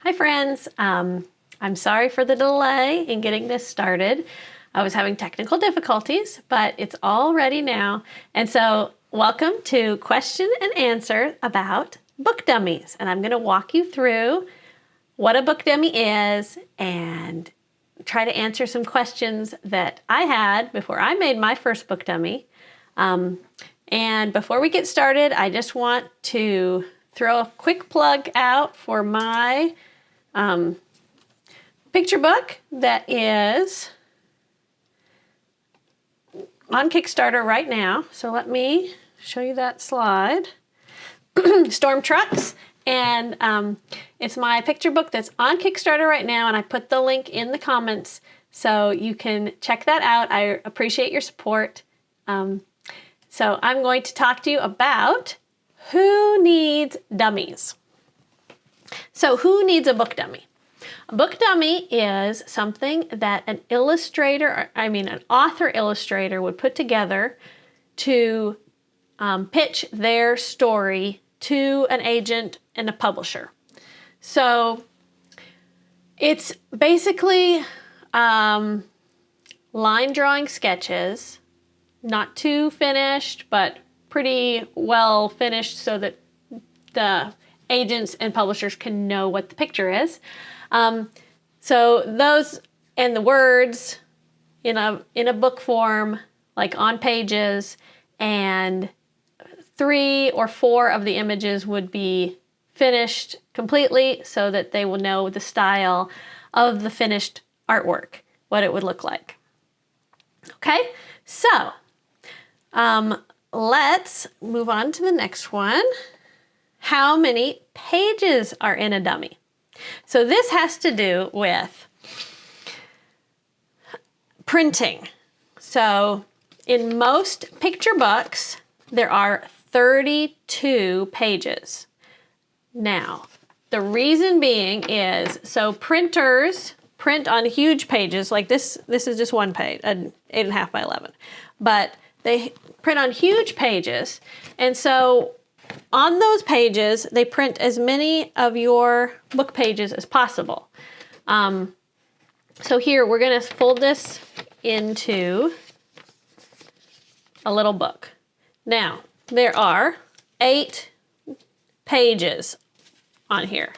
Hi friends, I'm sorry for the delay in getting this started. I was having technical difficulties, but it's all ready now. And so welcome to question and answer about book dummies. And I'm going to walk you through what a book dummy is and try to answer some questions that I had before I made my first book dummy. And before we get started, I just want to throw a quick plug out for my picture book that is on Kickstarter right now. So let me show you that slide. Storm Trucks. And it's my picture book that's on Kickstarter right now, and I put the link in the comments so you can check that out. I appreciate your support. So I'm going to talk to you about who needs dummies. So who needs a book dummy? A book dummy is something that an author illustrator would put together to pitch their story to an agent and a publisher. So it's basically line drawing sketches, not too finished, but pretty well finished so that the agents and publishers can know what the picture is. So those and the words in a book form, like on pages, and 3 or 4 of the images would be finished completely so that they will know the style of the finished artwork, what it would look like. Okay, so let's move on to the next one. How many pages are in a dummy? So this has to do with printing. So in most picture books, there are 32 pages. Now, the reason being is, so printers print on huge pages, like this is just one page, an 8.5 by 11, but they print on huge pages, and so on those pages, they print as many of your book pages as possible. So here, we're gonna fold this into a little book. Now, there are 8 pages on here.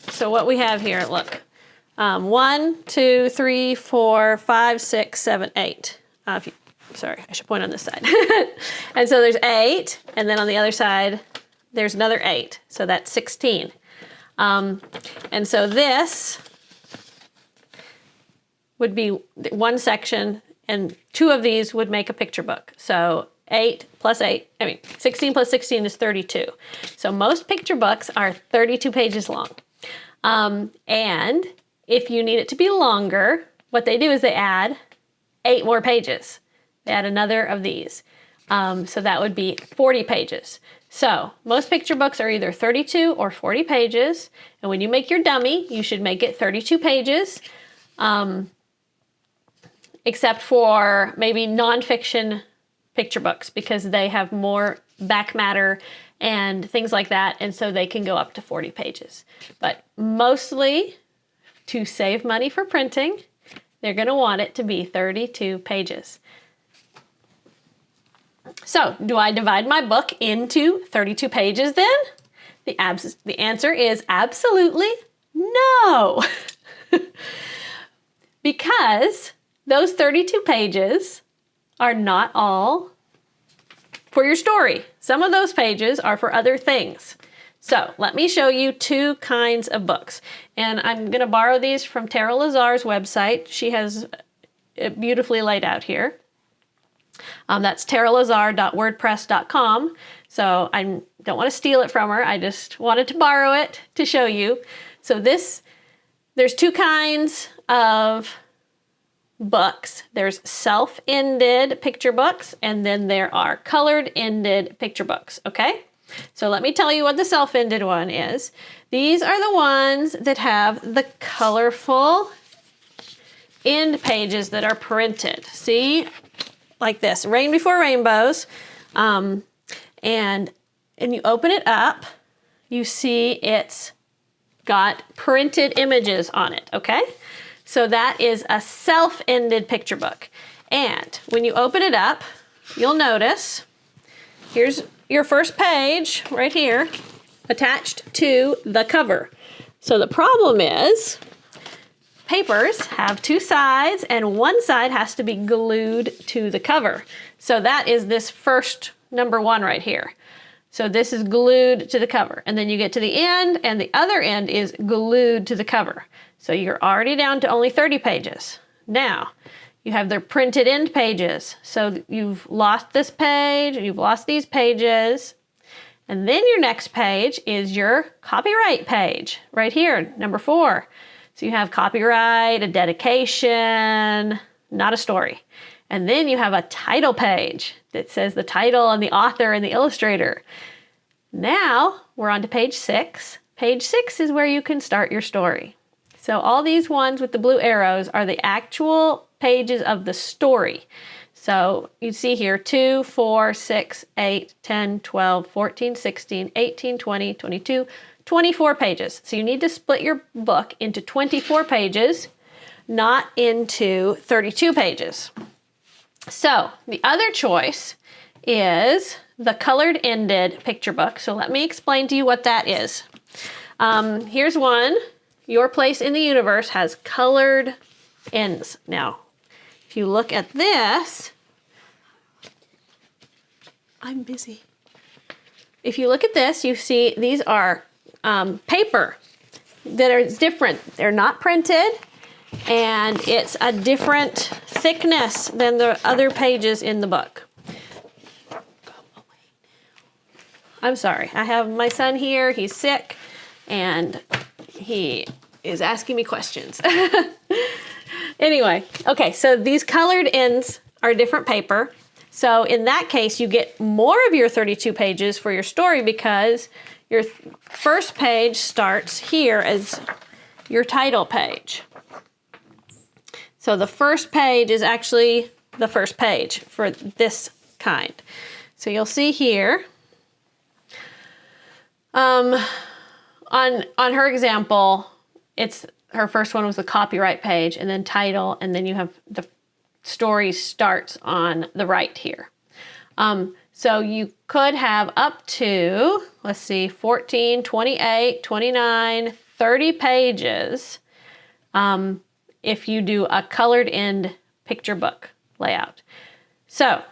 So what we have here, look, 1, 2, 3, 4, 5, 6, 7, 8. Sorry, I should point on this side. And so there's 8, and then on the other side, there's another 8. So that's 16. And so this would be one section, and 2 of these would make a picture book. So 16 plus 16 is 32. So most picture books are 32 pages long. And if you need it to be longer, what they do is they add 8 more pages. They add another of these. So that would be 40 pages. So most picture books are either 32 or 40 pages. And when you make your dummy, you should make it 32 pages, except for maybe nonfiction picture books, because they have more back matter and things like that. And so they can go up to 40 pages. But mostly, to save money for printing, they're going to want it to be 32 pages. So, do I divide my book into 32 pages then? The answer is absolutely no. Because those 32 pages are not all for your story. Some of those pages are for other things. So, let me show you 2 kinds of books. And I'm going to borrow these from Tara Lazar's website. She has it beautifully laid out here. That's taralazar.wordpress.com. So I don't want to steal it from her. I just wanted to borrow it to show you. So there's 2 kinds of books. There's self-ended picture books, and then there are colored-ended picture books, okay? So let me tell you what the self-ended one is. These are the ones that have the colorful end pages that are printed. See? Like this, Rain Before Rainbows, and you open it up, you see it's got printed images on it, okay? So that is a self-ended picture book. And when you open it up, you'll notice, here's your first page right here, attached to the cover. So the problem is, papers have two sides and one side has to be glued to the cover. So that is this first number 1 right here. So this is glued to the cover, and then you get to the end and the other end is glued to the cover. So you're already down to only 30 pages. Now, you have their printed end pages. So you've lost this page, you've lost these pages, and then your next page is your copyright page right here, number 4. So you have copyright, a dedication, not a story. And then you have a title page that says the title and the author and the illustrator. Now we're on to page 6. Page 6 is where you can start your story. So all these ones with the blue arrows are the actual pages of the story. So you see here 2, 4, 6, 8, 10, 12, 14, 16, 18, 20, 22, 24 pages. So you need to split your book into 24 pages, not into 32 pages. So the other choice is the colored ended picture book. So let me explain to you what that is. Here's one. Your Place in the Universe has colored ends. Now, if you look at this, I'm busy. If you look at this, you see these are paper that are different. They're not printed, and it's a different thickness than the other pages in the book. I'm sorry, I have my son here, he's sick, and he is asking me questions. Anyway, okay, so these colored ends are different paper. So in that case, you get more of your 32 pages for your story because your first page starts here as your title page. So the first page is actually the first page for this kind. So you'll see here, on her example, her first one was the copyright page and then title, and then you have the story starts on the right here. So you could have up to, let's see, 14, 28, 29, 30 pages if you do a colored end picture book layout. So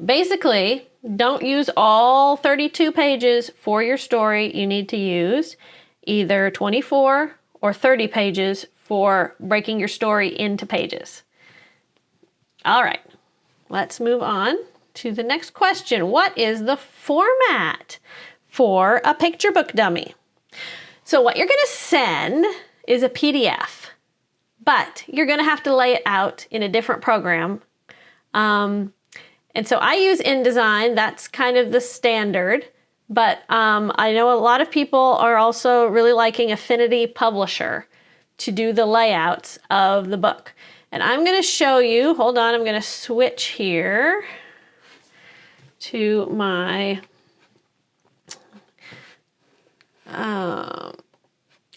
basically, don't use all 32 pages for your story. You need to use either 24 or 30 pages for breaking your story into pages. All right, let's move on to the next question. What is the format for a picture book dummy? So what you're gonna send is a PDF, but you're gonna have to lay it out in a different program. And so I use InDesign, that's kind of the standard, but I know a lot of people are also really liking Affinity Publisher to do the layouts of the book. And I'm gonna show you, hold on, I'm gonna switch here to my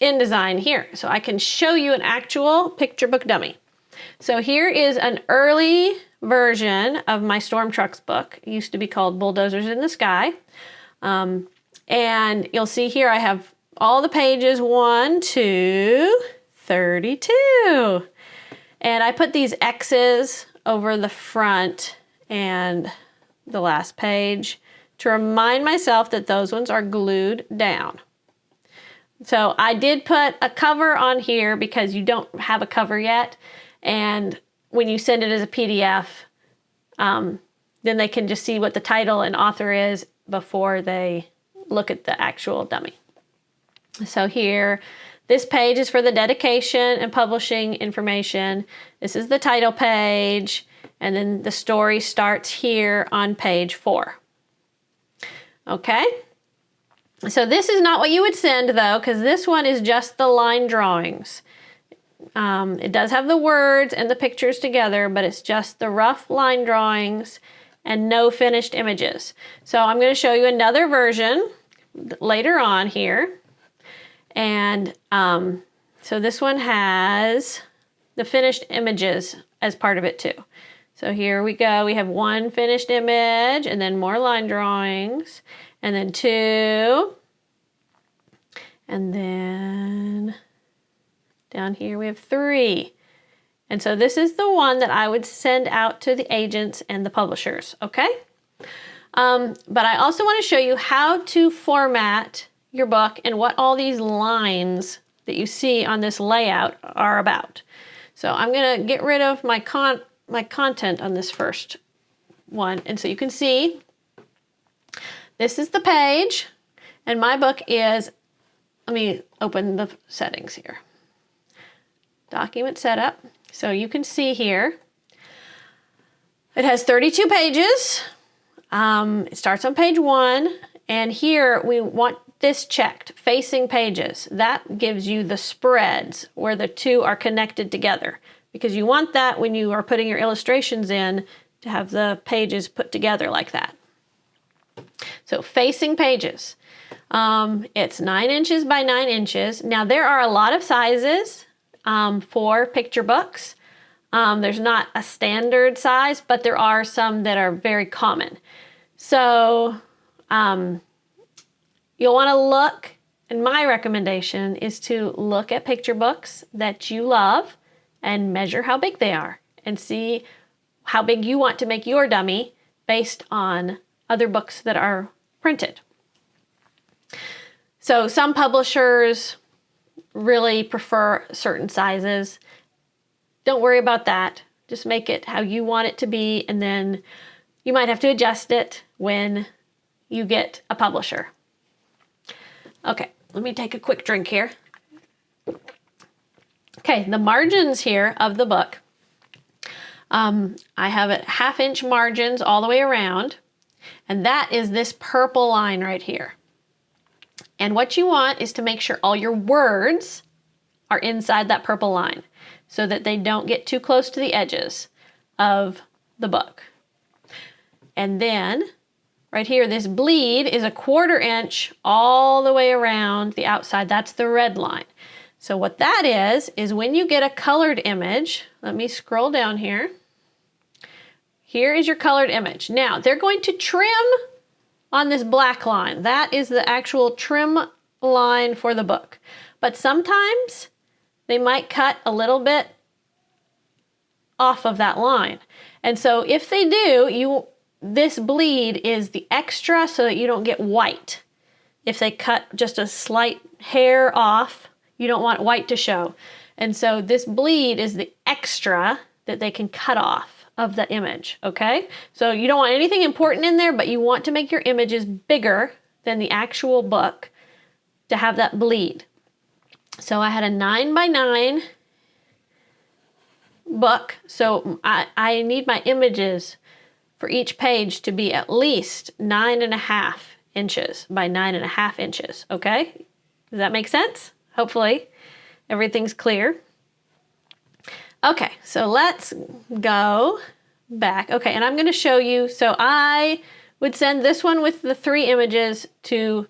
InDesign here. So I can show you an actual picture book dummy. So here is an early version of my Storm Trucks book. It used to be called Bulldozers in the Sky. And you'll see here I have all the pages 1 to 32. And I put these X's over the front and the last page to remind myself that those ones are glued down. So I did put a cover on here because you don't have a cover yet. And when you send it as a PDF, then they can just see what the title and author is before they look at the actual dummy. So here, this page is for the dedication and publishing information. This is the title page, and then the story starts here on page 4. Okay? So this is not what you would send though, because this one is just the line drawings. It does have the words and the pictures together, but it's just the rough line drawings and no finished images. So I'm going to show you another version later on here. And so this one has the finished images as part of it too. So here we go. We have one finished image and then more line drawings and then two. And then down here we have three. And so this is the one that I would send out to the agents and the publishers, okay? But I also want to show you how to format your book and what all these lines that you see on this layout are about. So I'm going to get rid of my content on this first one. And so you can see this is the page and my book is, let me open the settings here. Document setup. So you can see here, it has 32 pages. It starts on page 1, and here we want this checked, facing pages. That gives you the spreads where the two are connected together, because you want that when you are putting your illustrations in to have the pages put together like that. So facing pages. It's 9 inches by 9 inches. Now there are a lot of sizes for picture books. There's not a standard size, but there are some that are very common. So you'll want to look, and my recommendation is to look at picture books that you love and measure how big they are and see how big you want to make your dummy based on other books that are printed. So some publishers really prefer certain sizes. Don't worry about that. Just make it how you want it to be, and then you might have to adjust it when you get a publisher. Okay, let me take a quick drink here. Okay, the margins here of the book. I have it 1/2 inch margins all the way around, and that is this purple line right here. And what you want is to make sure all your words are inside that purple line so that they don't get too close to the edges of the book. And then right here, this bleed is a 1/4 inch all the way around the outside. That's the red line. So what that is when you get a colored image, let me scroll down here. Here is your colored image. Now they're going to trim on this black line. That is the actual trim line for the book. But sometimes they might cut a little bit off of that line. And so if they do, this bleed is the extra so that you don't get white. If they cut just a slight hair off, you don't want white to show. And so this bleed is the extra that they can cut off of the image, okay? So you don't want anything important in there, but you want to make your images bigger than the actual book to have that bleed. So I had a 9 by 9 book, so I need my images for each page to be at least 9.5 inches by 9.5 inches, okay? Does that make sense? Hopefully everything's clear. Okay, so let's go back. Okay, and I'm going to show you, so I would send this one with the 3 images to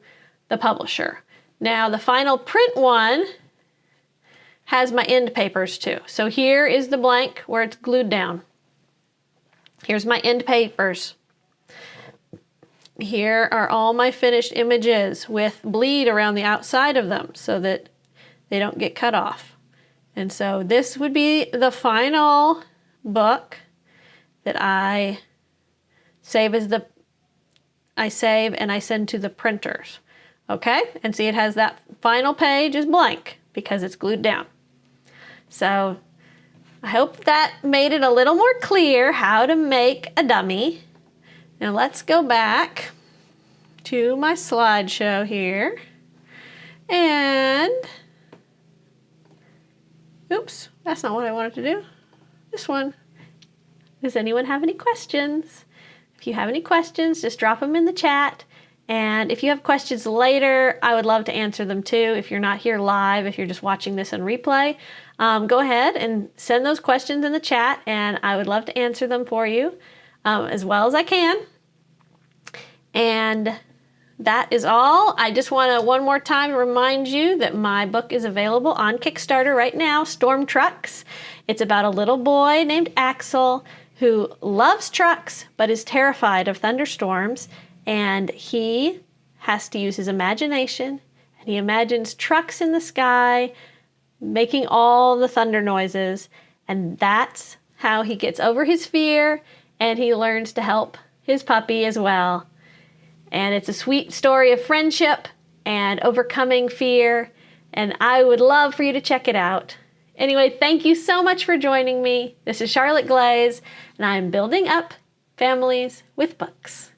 the publisher. Now the final print one has my end papers too. So here is the blank where it's glued down. Here's my end papers. Here are all my finished images with bleed around the outside of them so that they don't get cut off. And so this would be the final book that I save and I send to the printers. Okay? And see, it has that final page is blank because it's glued down. So I hope that made it a little more clear how to make a dummy. Now let's go back to my slideshow here. And oops, that's not what I wanted to do. This one. Does anyone have any questions? If you have any questions, just drop them in the chat. And if you have questions later, I would love to answer them too. If you're not here live, if you're just watching this on replay, go ahead and send those questions in the chat, and I would love to answer them for you as well as I can. And that is all. I just want to one more time remind you that my book is available on Kickstarter right now, Storm Trucks. It's about a little boy named Axel who loves trucks but is terrified of thunderstorms, and he has to use his imagination, and he imagines trucks in the sky making all the thunder noises, and that's how he gets over his fear, and he learns to help his puppy as well. And it's a sweet story of friendship and overcoming fear, and I would love for you to check it out. Anyway, thank you so much for joining me. This is Charlotte Glaze, and I'm building up families with books.